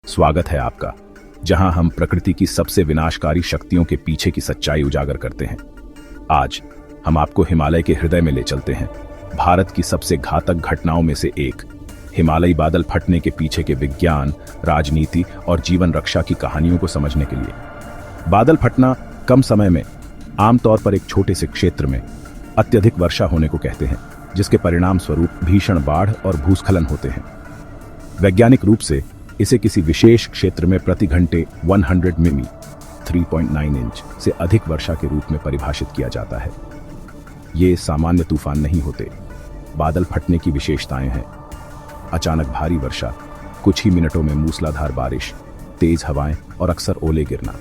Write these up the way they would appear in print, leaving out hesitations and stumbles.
स्वागत है आपका, जहां हम प्रकृति की सबसे विनाशकारी शक्तियों के पीछे की सच्चाई उजागर करते हैं। आज हम आपको हिमालय के हृदय में ले चलते हैं, भारत की सबसे घातक घटनाओं में से एक, हिमालयी बादल फटने के पीछे के विज्ञान, राजनीति और जीवन रक्षा की कहानियों को समझने के लिए। बादल फटना कम समय में, आमतौर पर एक छोटे से क्षेत्र में अत्यधिक वर्षा होने को कहते हैं, जिसके परिणाम स्वरूप भीषण बाढ़ और भूस्खलन होते हैं। वैज्ञानिक रूप से इसे किसी विशेष क्षेत्र में प्रति घंटे 100 मिमी 3.9 इंच से अधिक वर्षा के रूप में परिभाषित किया जाता है। ये सामान्य तूफान नहीं होते। बादल फटने की विशेषताएं हैं: अचानक भारी वर्षा, कुछ ही मिनटों में मूसलाधार बारिश, तेज हवाएं और अक्सर ओले गिरना।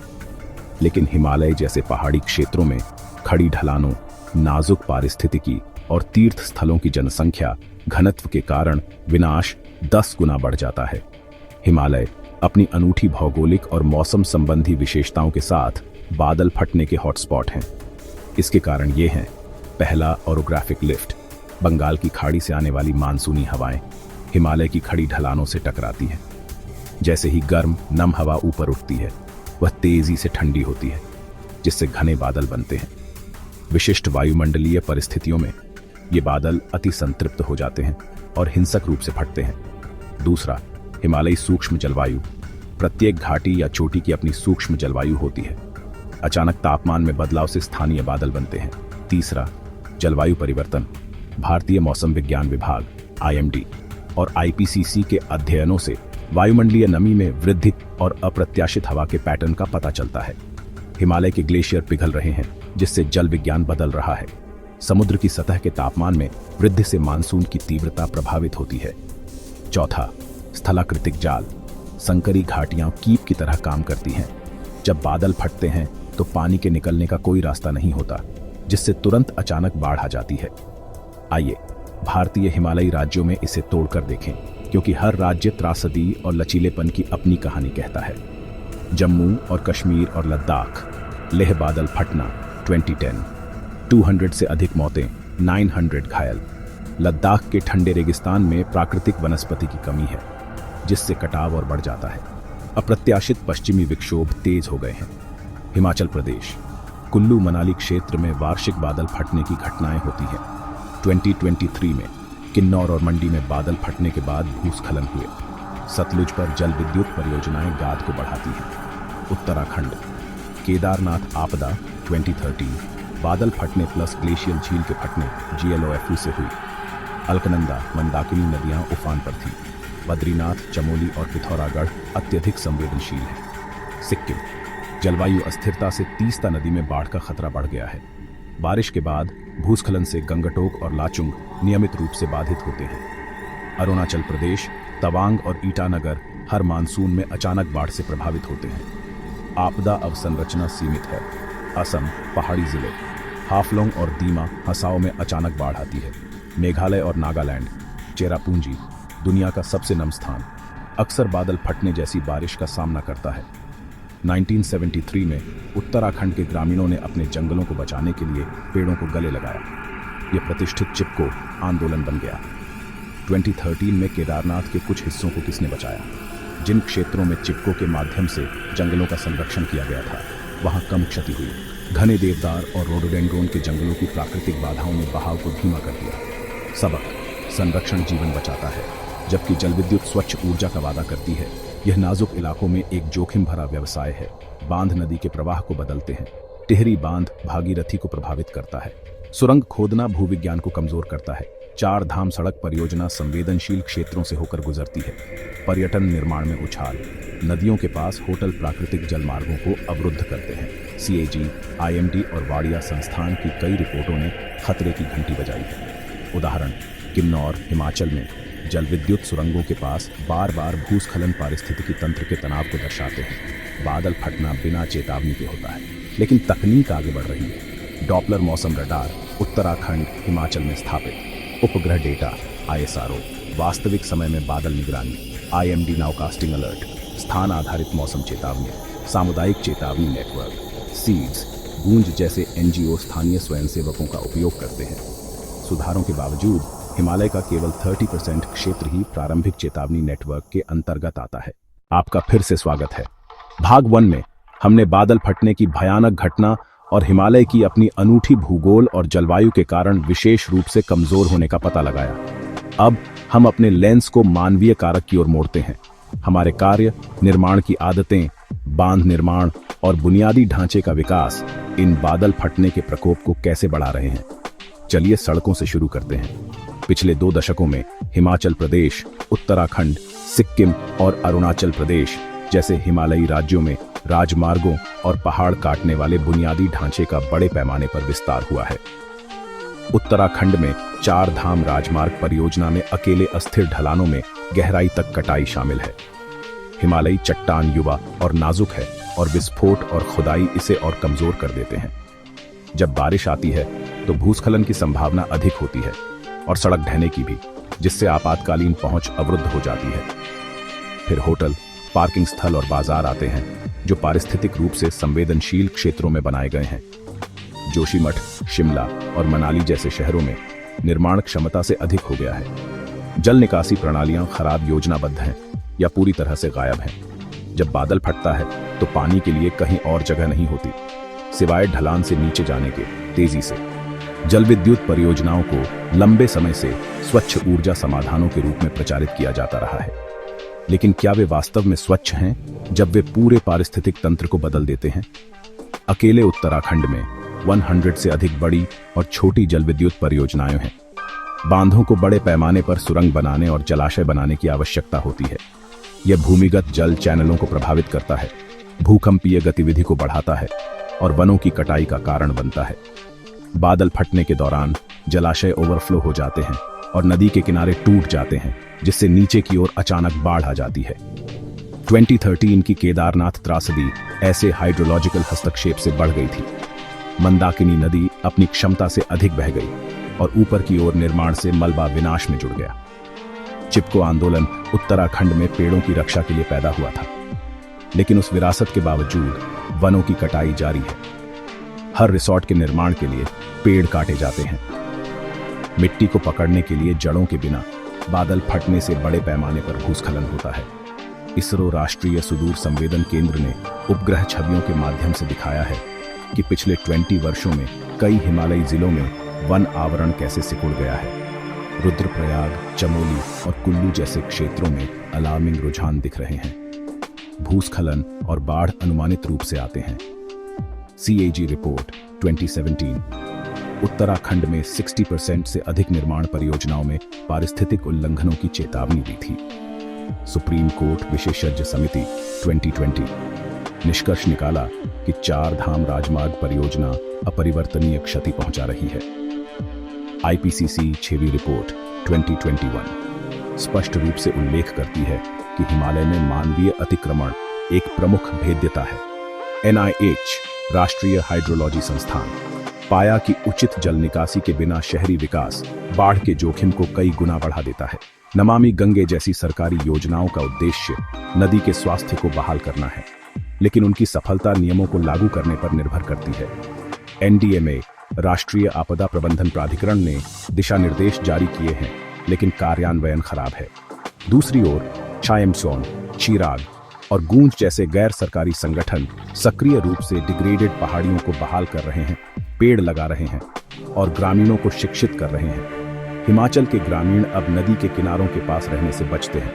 लेकिन हिमालय जैसे पहाड़ी क्षेत्रों में खड़ी ढलानों, नाजुक पारिस्थितिकी और तीर्थ स्थलों की जनसंख्या घनत्व के कारण विनाश 10 गुना बढ़ जाता है। हिमालय अपनी अनूठी भौगोलिक और मौसम संबंधी विशेषताओं के साथ बादल फटने के हॉटस्पॉट हैं। इसके कारण ये हैं: पहला, ओरोग्राफिक लिफ्ट। बंगाल की खाड़ी से आने वाली मानसूनी हवाएं हिमालय की खड़ी ढलानों से टकराती हैं। जैसे ही गर्म नम हवा ऊपर उठती है, वह तेजी से ठंडी होती है, जिससे घने बादल बनते हैं। विशिष्ट वायुमंडलीय परिस्थितियों में ये बादल अति संतृप्त हो जाते हैं और हिंसक रूप से फटते हैं। दूसरा, हिमालयी सूक्ष्म जलवायु। प्रत्येक घाटी या चोटी की अपनी सूक्ष्म जलवायु होती है। अचानक तापमान में बदलाव से स्थानीय बादल बनते हैं। तीसरा, जलवायु परिवर्तन। भारतीय मौसम विज्ञान विभाग (IMD) और IPCC के अध्ययनों से वायुमंडलीय नमी में वृद्धि और अप्रत्याशित हवा के पैटर्न का पता चलता है। हिमालय के ग्लेशियर पिघल रहे हैं, जिससे जल विज्ञान बदल रहा है। समुद्र की सतह के तापमान में वृद्धि से मानसून की तीव्रता प्रभावित होती है। चौथा, स्थलाकृतिक जाल। संकरी घाटियां कीप की तरह काम करती हैं। जब बादल फटते हैं तो पानी के निकलने का कोई रास्ता नहीं होता, जिससे तुरंत अचानक बाढ़ आ जाती है। आइए भारतीय हिमालयी राज्यों में इसे तोड़कर देखें, क्योंकि हर राज्य त्रासदी और लचीलेपन की अपनी कहानी कहता है। जम्मू और कश्मीर और लद्दाख। लेह बादल फटना 2010, 200 से अधिक मौतें, 900 घायल। लद्दाख के ठंडे रेगिस्तान में प्राकृतिक वनस्पति की कमी है, जिससे कटाव और बढ़ जाता है। अप्रत्याशित पश्चिमी विक्षोभ तेज हो गए हैं। हिमाचल प्रदेश। कुल्लू मनाली क्षेत्र में वार्षिक बादल फटने की घटनाएं होती हैं। 2023 में किन्नौर और मंडी में बादल फटने के बाद भूस्खलन हुए। सतलुज पर जल विद्युत परियोजनाएं गाद को बढ़ाती हैं। उत्तराखंड। केदारनाथ आपदा 2013, बादल फटने प्लस ग्लेशियल झील के फटने GLOFU से हुई। अलकनंदा, मंदाकिनी नदियां उफान पर थीं। बद्रीनाथ, चमोली और पिथौरागढ़ अत्यधिक संवेदनशील है। सिक्किम। जलवायु अस्थिरता से तीस्ता नदी में बाढ़ का खतरा बढ़ गया है। बारिश के बाद भूस्खलन से गंगटोक और लाचुंग नियमित रूप से बाधित होते हैं। अरुणाचल प्रदेश, तवांग और ईटानगर हर मानसून में अचानक बाढ़ से प्रभावित होते हैं। आपदा अवसंरचना सीमित है। असम, पहाड़ी जिले, हाफलोंग और दीमा हसाओं में अचानक बाढ़ आती है। मेघालय और नागालैंड, चेरापूंजी, दुनिया का सबसे नम स्थान, अक्सर बादल फटने जैसी बारिश का सामना करता है। 1973 में उत्तराखंड के ग्रामीणों ने अपने जंगलों को बचाने के लिए पेड़ों को गले लगाया। यह प्रतिष्ठित चिपको आंदोलन बन गया। 2013 में केदारनाथ के कुछ हिस्सों को किसने बचाया? जिन क्षेत्रों में चिपको के माध्यम से जंगलों का संरक्षण किया गया था, वहां कम क्षति हुई। घने देवदार और रोडोडेंड्रोन के जंगलों की प्राकृतिक बाधाओं ने बहाव को धीमा कर दिया। सबक: संरक्षण जीवन बचाता है, जबकि जलविद्युत स्वच्छ ऊर्जा का वादा करती है। यह नाजुक इलाकों में एक जोखिम भरा व्यवसाय है। बांध नदी के प्रवाह को बदलते हैं। टिहरी बांध भागीरथी को प्रभावित करता है। सुरंग खोदना भूविज्ञान को कमजोर करता है। चार धाम सड़क परियोजना संवेदनशील क्षेत्रों से होकर गुजरती है। पर्यटन निर्माण में उछाल। नदियों के पास होटल प्राकृतिक जलमार्गों को अवरुद्ध करते हैं। CAG, IMD और वाडिया संस्थान की कई रिपोर्टों ने खतरे की घंटी बजाई है। उदाहरण: किन्नौर, हिमाचल में जलविद्युत सुरंगों के पास बार बार भूस्खलन पारिस्थितिकी तंत्र के तनाव को दर्शाते हैं। बादल फटना बिना चेतावनी के होता है, लेकिन तकनीक आगे बढ़ रही है। डॉपलर मौसम रडार उत्तराखंड, हिमाचल में स्थापित। उपग्रह डेटा ISRO, वास्तविक समय में बादल निगरानी। IMD नाउकास्टिंग अलर्ट, स्थान आधारित मौसम चेतावनी। सामुदायिक चेतावनी नेटवर्क। सीड्स, गूंज जैसे NGO स्थानीय स्वयंसेवकों का उपयोग करते हैं। सुधारों के बावजूद हिमालय का केवल 30% क्षेत्र ही प्रारंभिक चेतावनी नेटवर्क के अंतर्गत आता है। आपका फिर से स्वागत है। भाग 1 में हमने बादल फटने की भयानक घटना और हिमालय की अपनी अनूठी भूगोल और जलवायु के कारण विशेष रूप से कमजोर होने का पता लगाया। अब हम अपने लेंस को मानवीय कारक की ओर मोड़ते हैं। हमारे कार्य, निर्माण की आदतें, बांध निर्माण और बुनियादी ढांचे का विकास इन बादल फटने के प्रकोप को कैसे बढ़ा रहे हैं। चलिए सड़कों से शुरू करते हैं। पिछले 2 दशकों में हिमाचल प्रदेश, उत्तराखंड, सिक्किम और अरुणाचल प्रदेश जैसे हिमालयी राज्यों में राजमार्गों और पहाड़ काटने वाले बुनियादी ढांचे का बड़े पैमाने पर विस्तार हुआ है। उत्तराखंड में 4 धाम राजमार्ग परियोजना में अकेले अस्थिर ढलानों में गहराई तक कटाई शामिल है। हिमालयी चट्टान युवा और नाजुक है और विस्फोट और खुदाई इसे और कमजोर कर देते हैं। जब बारिश आती है तो भूस्खलन की संभावना अधिक होती है और सड़क ढहने की भी, जिससे आपातकालीन पहुंच अवरुद्ध हो जाती है। फिर होटल, पार्किंग स्थल और बाजार आते हैं जो पारिस्थितिक रूप से संवेदनशील क्षेत्रों में बनाए गए हैं। जोशीमठ, शिमला और मनाली जैसे शहरों में निर्माण क्षमता से अधिक हो गया है। जल निकासी प्रणालियां खराब योजनाबद्ध हैं या पूरी तरह से गायब हैं। जब बादल फटता है तो पानी के लिए कहीं और जगह नहीं होती सिवाय ढलान से नीचे जाने के। तेजी से जल विद्युत परियोजनाओं को लंबे समय से स्वच्छ ऊर्जा समाधानों के रूप में प्रचारित किया जाता रहा है, लेकिन क्या वे वास्तव में स्वच्छ हैं जब वे पूरे पारिस्थितिक तंत्र को बदल देते हैं? अकेले उत्तराखंड में 100 से अधिक बड़ी और छोटी जल विद्युत परियोजनाएं हैं। बांधों को बड़े पैमाने पर सुरंग बनाने और जलाशय बनाने की आवश्यकता होती है। यह भूमिगत जल चैनलों को प्रभावित करता है, भूकंपीय गतिविधि को बढ़ाता है और वनों की कटाई का कारण बनता है। बादल फटने के दौरान जलाशय ओवरफ्लो हो जाते हैं और नदी के किनारे टूट जाते हैं, जिससे नीचे की ओर अचानक बाढ़ आ जाती है। 2013 की केदारनाथ त्रासदी ऐसे हाइड्रोलॉजिकल हस्तक्षेप से बढ़ गई थी। मंदाकिनी नदी अपनी क्षमता से अधिक बह गई और ऊपर की ओर निर्माण से मलबा विनाश में जुड़ गया। चिपको आंदोलन उत्तराखंड में पेड़ों की रक्षा के लिए पैदा हुआ था, लेकिन उस विरासत के बावजूद वनों की कटाई जारी है। हर रिसोर्ट के निर्माण के लिए पेड़ काटे जाते हैं। मिट्टी को पकड़ने के लिए जड़ों के बिना बादल फटने से बड़े पैमाने पर भूस्खलन होता है। इसरो राष्ट्रीय सुदूर संवेदन केंद्र ने उपग्रह छवियों के माध्यम से दिखाया है कि पिछले 20 वर्षों में कई हिमालयी जिलों में वन आवरण कैसे सिकुड़ गया है। रुद्रप्रयाग, चमोली और कुल्लू जैसे क्षेत्रों में अलार्मिंग रुझान दिख रहे हैं। भूस्खलन और बाढ़ अनुमानित रूप से आते हैं। CAG रिपोर्ट 2017 उत्तराखंड में 60% से अधिक निर्माण परियोजनाओं में पारिस्थितिक उल्लंघनों की चेतावनी दी थी। सुप्रीम कोर्ट विशेषज्ञ समिति 2020 निष्कर्ष निकाला कि 4 धाम राजमार्ग परियोजना अपरिवर्तनीय क्षति पहुंचा रही है। IPCC 6वीं रिपोर्ट 2021 स्पष्ट रूप से उल्लेख करती है कि हिमालय में मानवीय अतिक्रमण एक प्रमुख भेद्यता है। NIH राष्ट्रीय हाइड्रोलॉजी संस्थान पाया कि उचित जल निकासी के बिना शहरी विकास बाढ़ के जोखिम को कई गुना बढ़ा देता है। नमामि गंगे जैसी सरकारी योजनाओं का उद्देश्य नदी के स्वास्थ्य को बहाल करना है, लेकिन उनकी सफलता नियमों को लागू करने पर निर्भर करती है। NDMA राष्ट्रीय आपदा प्रबंधन प्राधिकरण ने दिशा निर्देश जारी किए हैं, लेकिन कार्यान्वयन खराब है। दूसरी ओर चायमसोन, चिराग और गूंज जैसे गैर सरकारी संगठन सक्रिय रूप से डिग्रेडेड पहाड़ियों को बहाल कर रहे हैं, पेड़ लगा रहे हैं और ग्रामीणों को शिक्षित कर रहे हैं। हिमाचल के ग्रामीण अब नदी के किनारों के पास रहने से बचते हैं।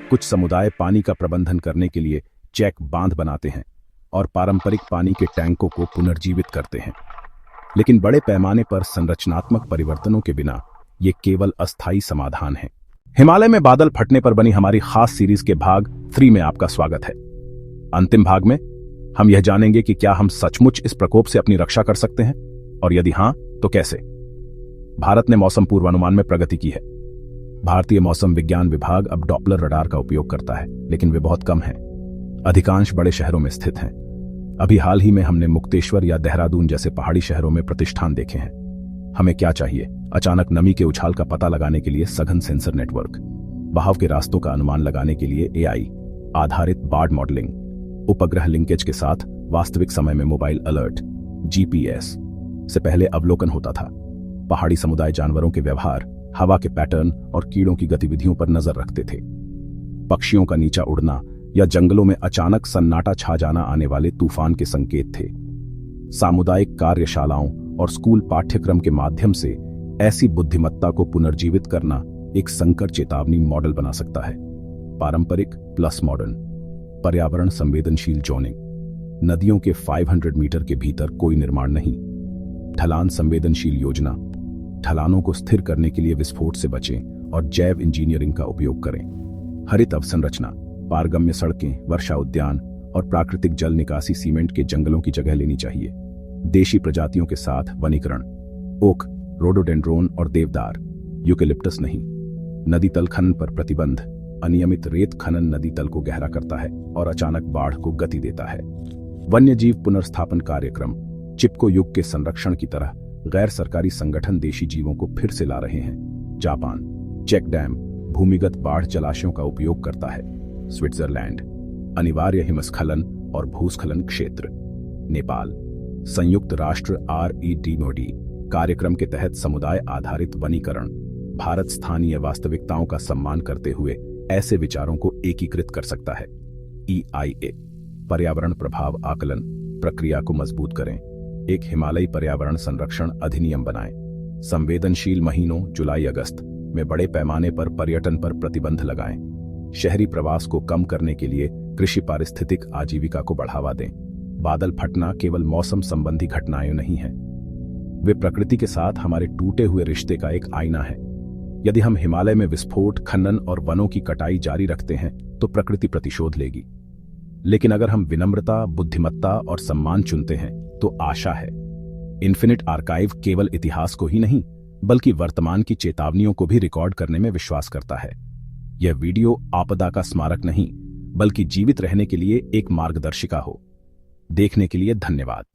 कुछ समुदाय पानी का प्रबंधन करने के लिए चेक बांध बनाते हैं और पारंपरिक पानी के टैंकों को पुनर्जीवित करते हैं, लेकिन बड़े पैमाने पर संरचनात्मक परिवर्तनों के बिना ये केवल अस्थायी समाधान है। हिमालय में बादल फटने पर बनी हमारी खास सीरीज के भाग 3 में आपका स्वागत है। अंतिम भाग में हम यह जानेंगे कि क्या हम सचमुच इस प्रकोप से अपनी रक्षा कर सकते हैं, और यदि हां तो कैसे। भारत ने मौसम पूर्वानुमान में प्रगति की है। भारतीय मौसम विज्ञान विभाग अब डॉपलर रडार का उपयोग करता है, लेकिन वे बहुत कम हैं। अधिकांश बड़े शहरों में स्थित हैं। अभी हाल ही में हमने मुक्तेश्वर या देहरादून जैसे पहाड़ी शहरों में प्रतिष्ठान देखे हैं। हमें क्या चाहिए? अचानक नमी के उछाल का पता लगाने के लिए सघन सेंसर नेटवर्क, बहाव के रास्तों का अनुमान लगाने के लिए AI आधारित बार्ड मॉडलिंग, उपग्रह लिंकेज के साथ वास्तविक समय में मोबाइल अलर्ट, GPS से पहले अवलोकन होता था। पहाड़ी समुदाय जानवरों के व्यवहार, हवा के पैटर्न और कीड़ों की गतिविधियों पर नजर रखते थे। पक्षियों का नीचा उड़ना या जंगलों में अचानक सन्नाटा छा जाना आने वाले तूफान के संकेत थे। सामुदायिक कार्यशालाओं और स्कूल पाठ्यक्रम के माध्यम से ऐसी बुद्धिमत्ता को पुनर्जीवित करना एक संकट चेतावनी मॉडल बना सकता है। पारंपरिक प्लस मॉडर्न। पर्यावरण संवेदनशील जोनिंग। नदियों के 500 मीटर के भीतर कोई निर्माण नहीं। ढलान संवेदनशील योजना। ढलानों को स्थिर करने के लिए विस्फोट से बचें और जैव इंजीनियरिंग का उपयोग करें। हरित अवसंरचना। पारगम्य सड़कें, वर्षा उद्यान और प्राकृतिक जल निकासी सीमेंट के जंगलों की जगह लेनी चाहिए। देशी प्रजातियों के साथ वनीकरण। ओक, रोडोडेंड्रोन और देवदार, यूकेलिप्टस नहीं। नदी तल खनन पर प्रतिबंध। अनियमित रेत खनन नदी तल को गहरा करता है और अचानक बाढ़ को गति देता है। वन्यजीव पुनर्स्थापन कार्यक्रम। चिपको युग के संरक्षण की तरह गैर सरकारी संगठन देशी जीवों को फिर से ला रहे हैं। जापान। चेक डैम भूमिगत बाढ़ जलाशयों का उपयोग करता है। स्विट्जरलैंड। अनिवार्य हिमस्खलन और भूस्खलन क्षेत्र। नेपाल। संयुक्त राष्ट्र REDMOD कार्यक्रम के तहत समुदाय आधारित वनीकरण। भारत स्थानीय वास्तविकताओं का सम्मान करते हुए ऐसे विचारों को एकीकृत कर सकता है। EIA पर्यावरण प्रभाव आकलन प्रक्रिया को मजबूत करें। एक हिमालयी पर्यावरण संरक्षण अधिनियम बनाएं। संवेदनशील महीनों जुलाई अगस्त में बड़े पैमाने पर पर्यटन पर प्रतिबंध लगाएं। शहरी प्रवास को कम करने के लिए कृषि पारिस्थितिक आजीविका को बढ़ावा दें। बादल फटना केवल मौसम संबंधी घटनाएं नहीं हैं, वे प्रकृति के साथ हमारे टूटे हुए रिश्ते का एक आईना है। यदि हम हिमालय में विस्फोट, खनन और वनों की कटाई जारी रखते हैं तो प्रकृति प्रतिशोध लेगी। लेकिन अगर हम विनम्रता, बुद्धिमत्ता और सम्मान चुनते हैं तो आशा है। इन्फिनिट आर्काइव केवल इतिहास को ही नहीं बल्कि वर्तमान की चेतावनियों को भी रिकॉर्ड करने में विश्वास करता है। यह वीडियो आपदा का स्मारक नहीं बल्कि जीवित रहने के लिए एक मार्गदर्शिका हो। देखने के लिए धन्यवाद।